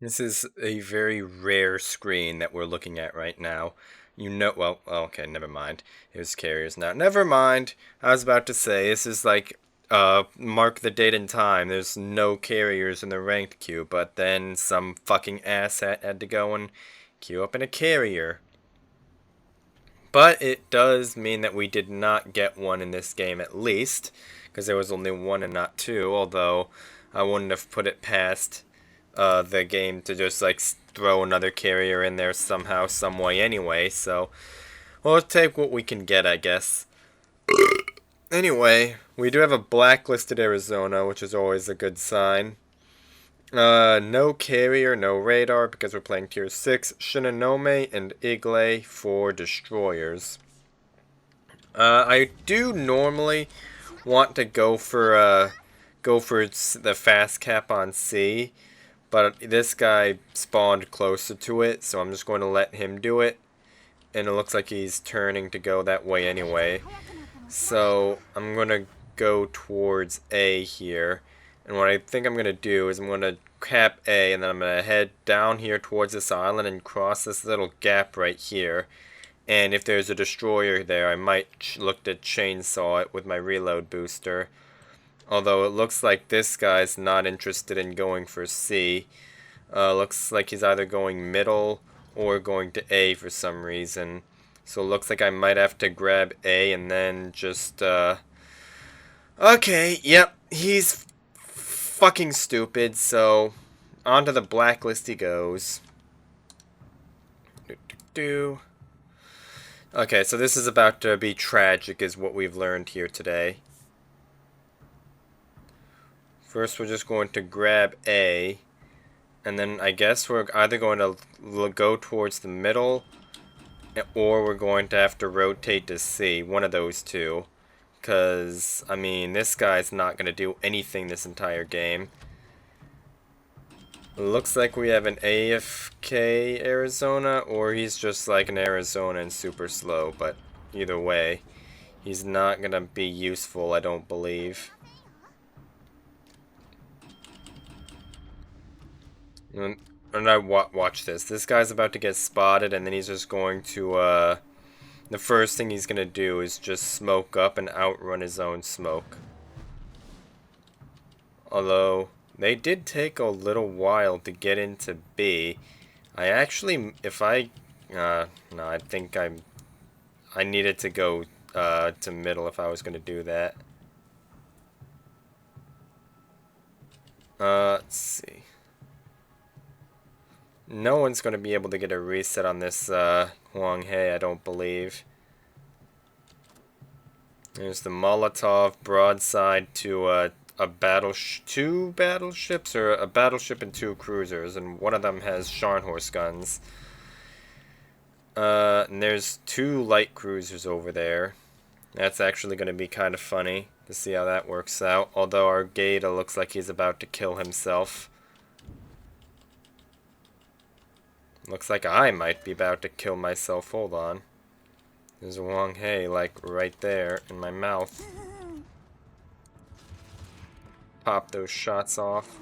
This is a very rare screen that we're looking at right now. Well, okay, never mind. Here's carriers now. Never mind. I was about to say, this is like, mark the date and time. There's no carriers in the ranked queue, but then some fucking asshat had to go and queue up in a carrier. But it does mean that we did not get one in this game at least, because there was only one and not two, although I wouldn't have put it past the game to just like throw another carrier in there somehow, some way anyway. So we'll take what we can get, I guess. Anyway, we do have a blacklisted Arizona, which is always a good sign. No carrier, no radar, because we're playing tier 6, Shinonome and Igle for destroyers. I do normally want to go for the fast cap on C, but this guy spawned closer to it, so I'm just going to let him do it. And it looks like he's turning to go that way anyway. So I'm going to go towards A here. And what I think I'm going to do is I'm going to cap A, and then I'm going to head down here towards this island and cross this little gap right here. And if there's a destroyer there, I might look to chainsaw it with my reload booster. Although it looks like this guy's not interested in going for C. Looks like he's either going middle or going to A for some reason. So it looks like I might have to grab A and then just, Okay, yep, he's fucking stupid, so onto the blacklist he goes. Okay, so this is about to be tragic is what we've learned here today. First we're just going to grab A, and then I guess we're either going to go towards the middle, or we're going to have to rotate to C, one of those two. Because, I mean, this guy's not going to do anything this entire game. Looks like we have an AFK Arizona, or he's just like an Arizona and super slow, but either way, he's not going to be useful, I don't believe. And I watch this. This guy's about to get spotted, and then he's just going to, the first thing he's going to do is just smoke up and outrun his own smoke. Although, they did take a little while to get into B. I actually, no, I think I needed to go, to middle if I was going to do that. Let's see. No one's going to be able to get a reset on this, Huang He, I don't believe. There's the Molotov broadside to, two battleships, or a battleship and two cruisers, and one of them has Scharnhorst guns. And there's two light cruisers over there. That's actually going to be kind of funny to see how that works out, although our Gaeta looks like he's about to kill himself. Looks like I might be about to kill myself. Hold on. There's a Wang He, like, right there in my mouth. Pop those shots off.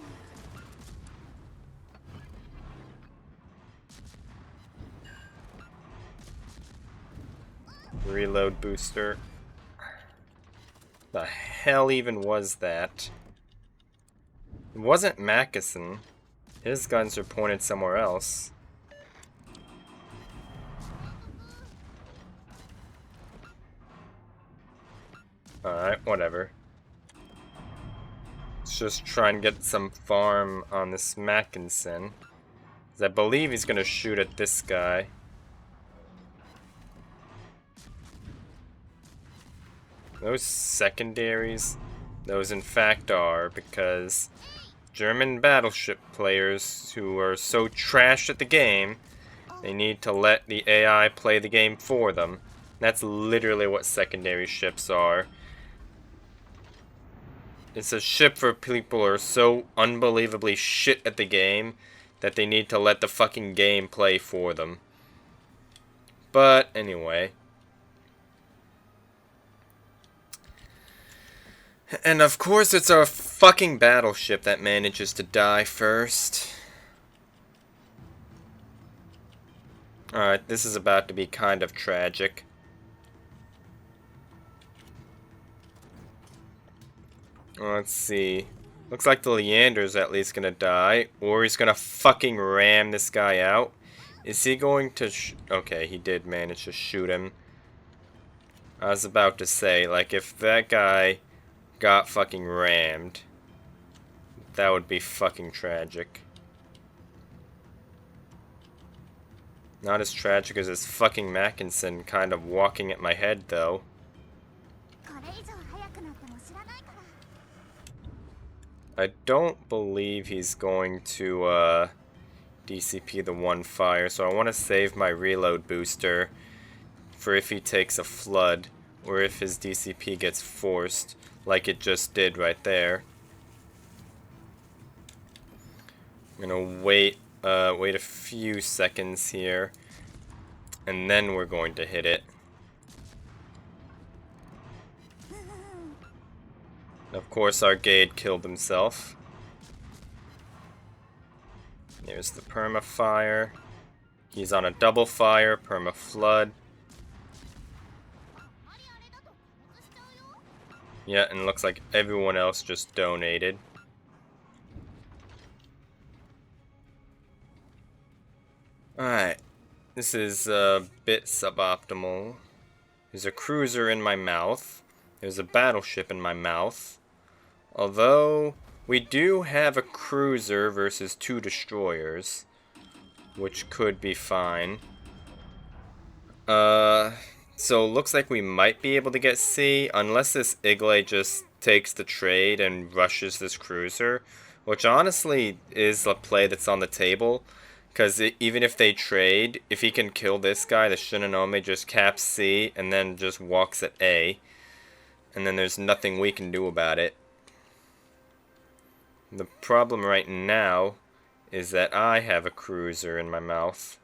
Reload booster. The hell even was that? It wasn't Mackeson. His guns are pointed somewhere else. Alright, whatever. Let's just try and get some farm on this Mackinson. Because I believe he's going to shoot at this guy. Those secondaries, those in fact are, because German battleship players who are so trash at the game, they need to let the AI play the game for them. That's literally what secondary ships are. It's a ship for people who are so unbelievably shit at the game that they need to let the fucking game play for them. But anyway. And of course it's our fucking battleship that manages to die first. Alright, this is about to be kind of tragic. Let's see. Looks like the Leander's at least gonna die, or he's gonna fucking ram this guy out. Is he going to okay, he did manage to shoot him. I was about to say, like, if that guy got fucking rammed, that would be fucking tragic. Not as tragic as this fucking Mackinson kind of walking at my head, though. I don't believe he's going to, DCP the one fire, so I want to save my reload booster for if he takes a flood, or if his DCP gets forced, like it just did right there. I'm gonna wait a few seconds here, and then we're going to hit it. Of course, our Gade killed himself. There's the perma fire. He's on a double fire, perma flood. Yeah, and it looks like everyone else just donated. Alright, this is a bit suboptimal. There's a cruiser in my mouth. There's a battleship in my mouth. Although, we do have a cruiser versus 2 destroyers, which could be fine. So looks like we might be able to get C, unless this Iglay just takes the trade and rushes this cruiser, which honestly is a play that's on the table, because even if they trade, if he can kill this guy, the Shinonome just caps C and then just walks at A, and then there's nothing we can do about it. The problem right now is that I have a cruiser in my mouth.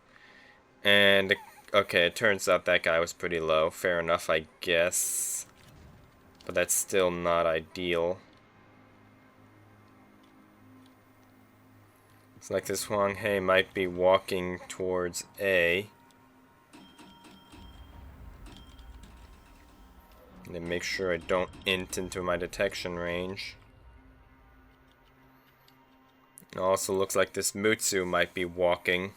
And, okay, it turns out that guy was pretty low. Fair enough, I guess. But that's still not ideal. It's like this Huang He might be walking towards A. And then make sure I don't int into my detection range. It also looks like this Mutsu might be walking.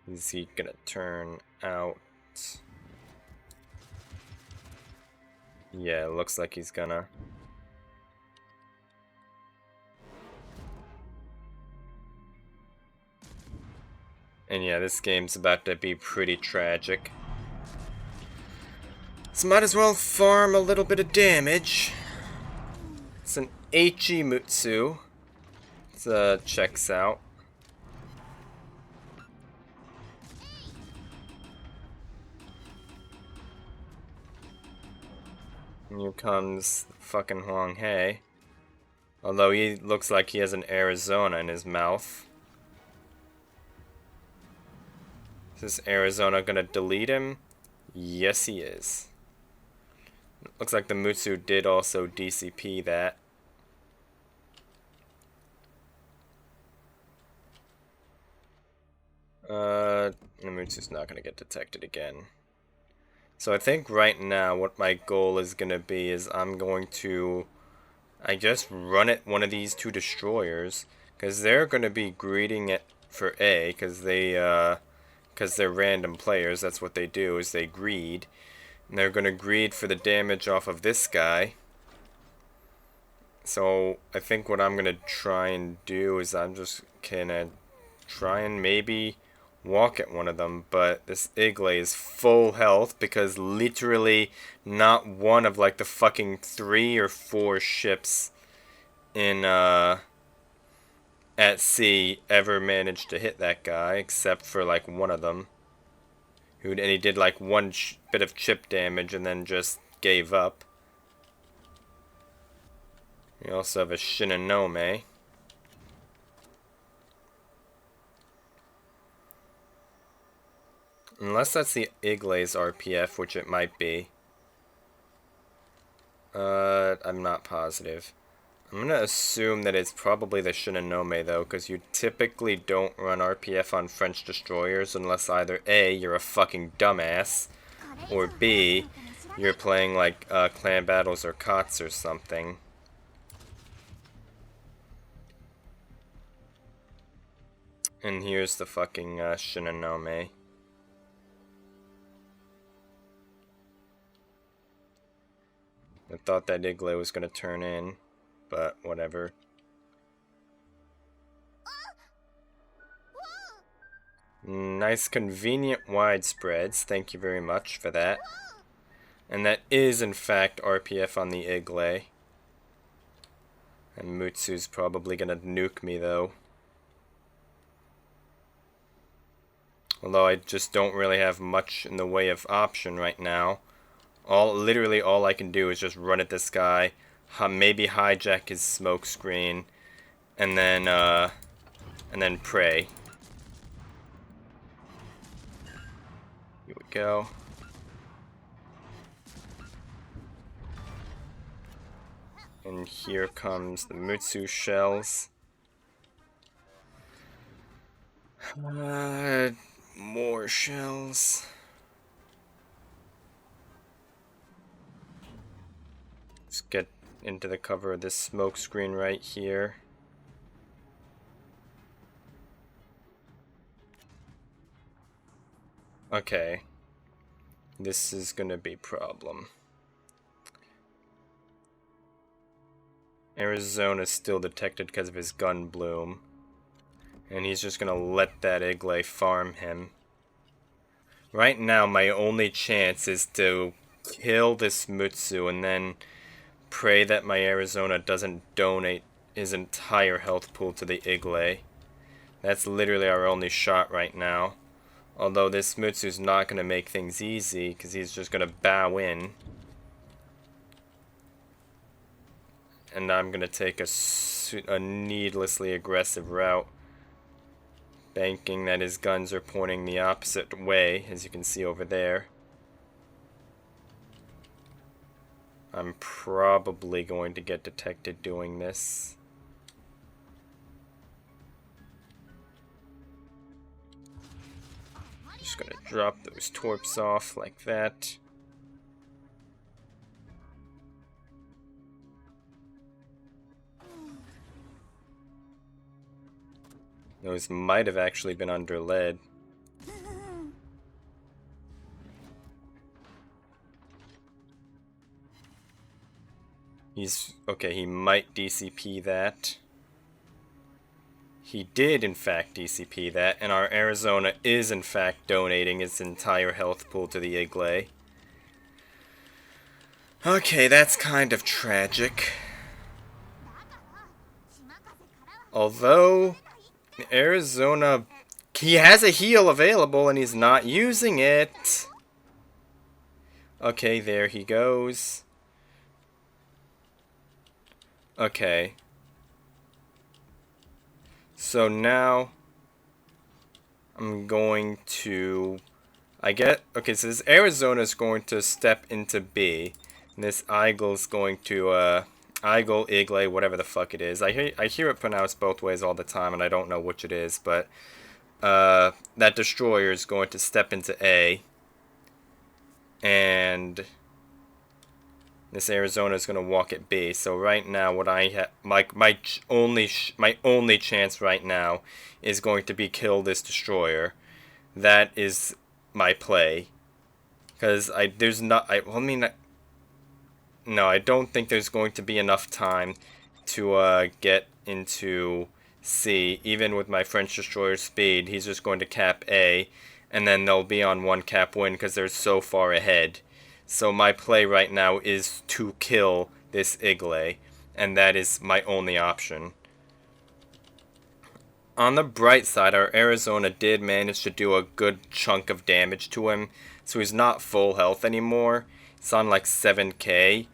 Is he gonna turn out? Yeah, it looks like he's gonna. And yeah, this game's about to be pretty tragic. So might as well farm a little bit of damage. It's an HE Mutsu. It checks out. And here comes fucking Huang He. Although he looks like he has an Arizona in his mouth. Is this Arizona gonna delete him? Yes, he is. Looks like the Mutsu did also DCP that. The Mutsu's not gonna get detected again. So I think right now what my goal is gonna be is I'm going to, I guess, run at one of these 2 destroyers, because they're gonna be greeting it for A, because they're random players. That's what they do, is they greed. And they're gonna greed for the damage off of this guy. So I think what I'm gonna try and do is I'm just gonna try and maybe walk at one of them, but this Iglay is full health because literally not one of like the fucking 3 or 4 ships in at sea ever managed to hit that guy, except for like one of them. And he did like one bit of chip damage and then just gave up. We also have a Shinonome. Unless that's the Iglay's RPF, which it might be. I'm not positive. I'm gonna assume that it's probably the Shinonome though, because you typically don't run RPF on French destroyers unless either A, you're a fucking dumbass, or B, you're playing like clan battles or COTS or something. And here's the fucking Shinonome. I thought that Igloo was gonna turn in, but whatever. Nice convenient widespreads, thank you very much for that. And that is in fact RPF on the Igloo. And Mutsu's probably gonna nuke me though. Although I just don't really have much in the way of option right now. Literally all I can do is just run at this guy, maybe hijack his smoke screen, and then pray. Here we go. And here comes the Mutsu shells. More shells. Let's get into the cover of this smoke screen right here. Okay. This is gonna be a problem. Arizona's still detected because of his gun bloom. And he's just gonna let that Igloo farm him. Right now, my only chance is to kill this Mutsu and then pray that my Arizona doesn't donate his entire health pool to the Igloo. That's literally our only shot right now. Although this Mutsu's not gonna make things easy, because he's just gonna bow in. And I'm gonna take a needlessly aggressive route, banking that his guns are pointing the opposite way, as you can see over there. I'm probably going to get detected doing this. Just gonna drop those torps off like that. Those might have actually been under lead. Okay, he might DCP that. He did in fact DCP that, and our Arizona is in fact donating its entire health pool to the Igloo. Okay, that's kind of tragic. Although Arizona, he has a heal available and he's not using it. Okay, there he goes. Okay. So now I'm going to, okay, so this Arizona is going to step into B. And this Eagle's going to, Eagle, Igloo, whatever the fuck it is. I hear it pronounced both ways all the time, and I don't know which it is, but that destroyer is going to step into A, and this Arizona is going to walk at B. So right now, what I have, my only chance right now is going to be kill this destroyer. That is my play, because no, I don't think there's going to be enough time to get into C. Even with my French destroyer speed, he's just going to cap A, and then they'll be on one cap win because they're so far ahead. So my play right now is to kill this Igloo, and that is my only option. On the bright side, our Arizona did manage to do a good chunk of damage to him, so he's not full health anymore. It's on like 7k.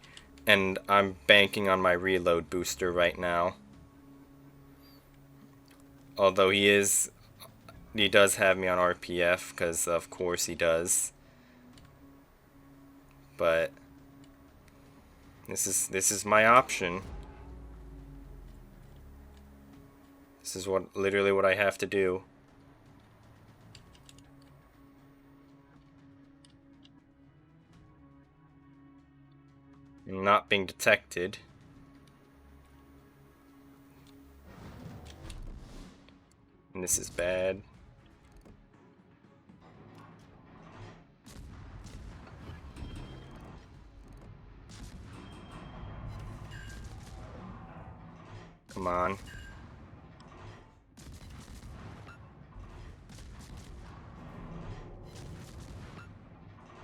And I'm banking on my reload booster right now. Although he does have me on RPF, because of course he does. But this is my option. This is literally what I have to do. I'm not being detected. And this is bad. Come on.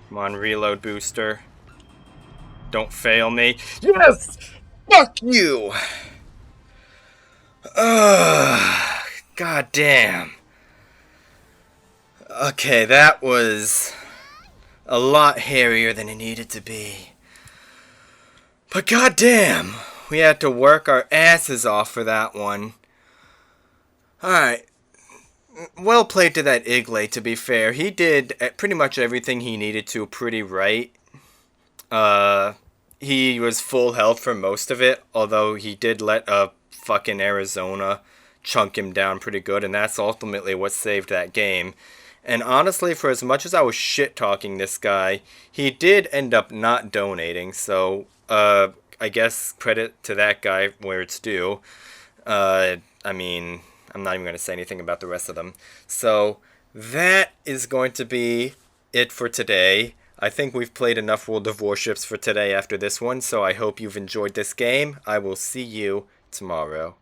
Come on, reload booster. Don't fail me. Yes! Fuck you! Ugh. God damn. Okay, that was a lot hairier than it needed to be. But goddamn, we had to work our asses off for that one. Alright. Well played to that Iglay, to be fair. He did pretty much everything he needed to pretty right. He was full health for most of it, although he did let a fucking Arizona chunk him down pretty good, and that's ultimately what saved that game. And honestly, for as much as I was shit-talking this guy, he did end up not donating, so, I guess credit to that guy where it's due. I mean, I'm not even going to say anything about the rest of them. So, that is going to be it for today. I think we've played enough World of Warships for today after this one, so I hope you've enjoyed this game. I will see you tomorrow.